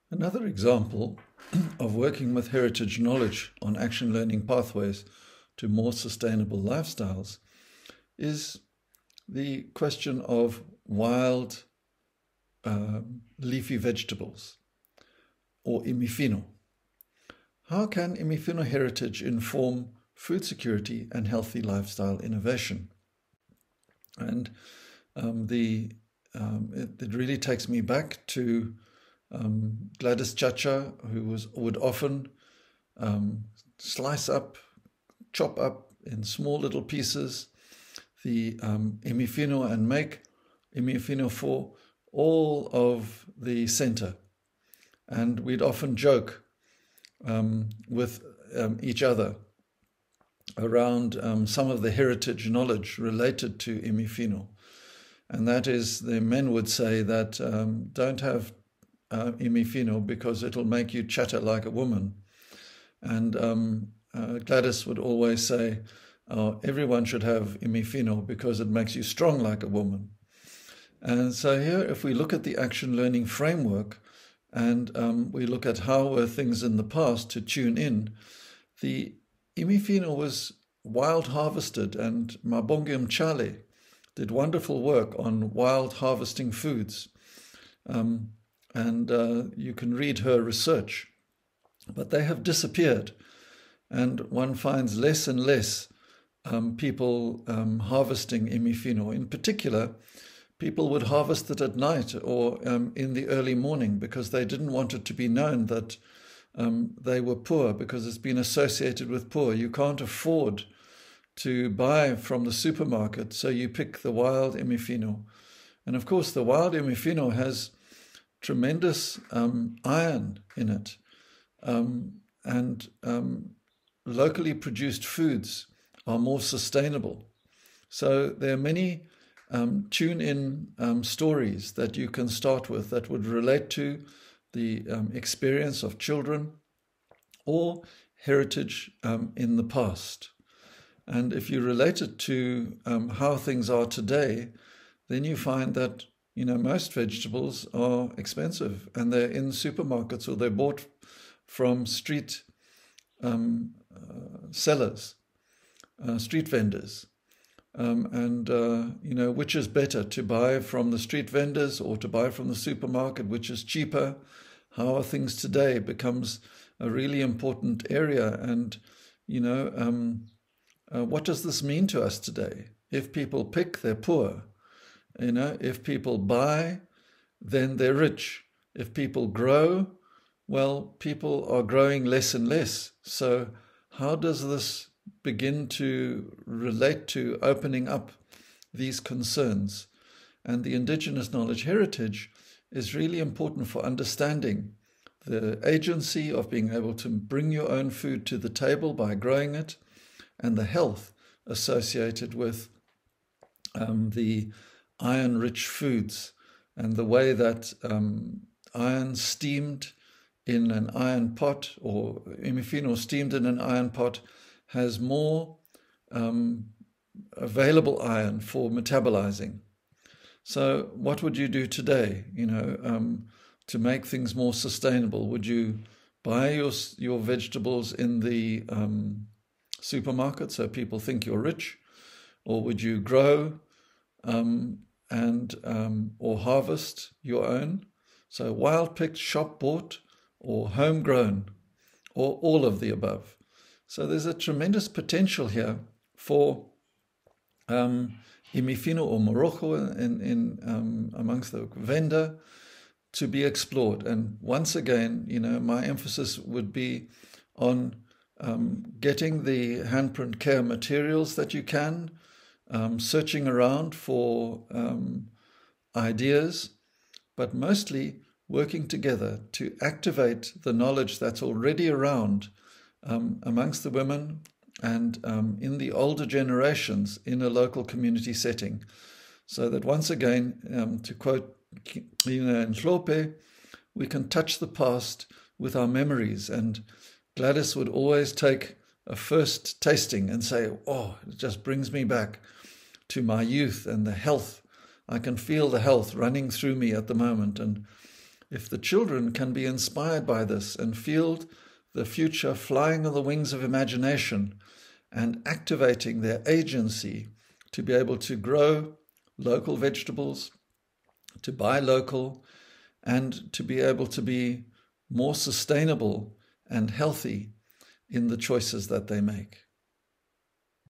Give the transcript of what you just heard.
Another example of working with heritage knowledge on action learning pathways to more sustainable lifestyles is the question of wild leafy vegetables, or Imifino. How can Imifino heritage inform food security and healthy lifestyle innovation? And it really takes me back to Gladys Chacha, who would often chop up in small little pieces the Imifino and make Imifino for all of the center. And we'd often joke with each other around some of the heritage knowledge related to Imifino. And that is, the men would say that don't have Imifino because it'll make you chatter like a woman. And Gladys would always say, everyone should have Imifino because it makes you strong like a woman. And so here, if we look at the action learning framework and we look at how were things in the past to tune in, the Imifino was wild harvested, and Mabonge Mchale did wonderful work on wild harvesting foods. And you can read her research. But they have disappeared, and one finds less and less people harvesting Imifino. In particular, people would harvest it at night or in the early morning because they didn't want it to be known that they were poor, because it's been associated with poor. You can't afford to buy from the supermarket, so you pick the wild Imifino. And of course, the wild Imifino has tremendous iron in it. And locally produced foods are more sustainable. So there are many tune-in stories that you can start with that would relate to the experience of children or heritage in the past. And if you relate it to how things are today, then you find that most vegetables are expensive, and they're in supermarkets or they're bought from street sellers, street vendors. Which is better, to buy from the street vendors or to buy from the supermarket, which is cheaper? How are things today becomes a really important area. And, what does this mean to us today? If people pick, they're poor. If people buy, then they're rich. If people grow, well, people are growing less and less. So how does this begin to relate to opening up these concerns? And the indigenous knowledge heritage is really important for understanding the agency of being able to bring your own food to the table by growing it, and the health associated with the iron-rich foods, and the way that iron steamed in an iron pot, or Imifino steamed in an iron pot, has more available iron for metabolizing. So what would you do today, to make things more sustainable? Would you buy your vegetables in the supermarket so people think you're rich? Or would you grow or harvest your own? So wild-picked, shop-bought, or homegrown, or all of the above. So there's a tremendous potential here for Imifino or Morocco in amongst the vendor to be explored. And once again, my emphasis would be on getting the handprint care materials that you can, searching around for ideas, but mostly working together to activate the knowledge that's already around amongst the women and in the older generations in a local community setting. So that once again, to quote Nhlope, we can touch the past with our memories. And Gladys would always take a first tasting and say, it just brings me back to my youth and the health. I can feel the health running through me at the moment. And if the children can be inspired by this and feel the future flying on the wings of imagination and activating their agency to be able to grow local vegetables, to buy local, and to be able to be more sustainable and healthy in the choices that they make.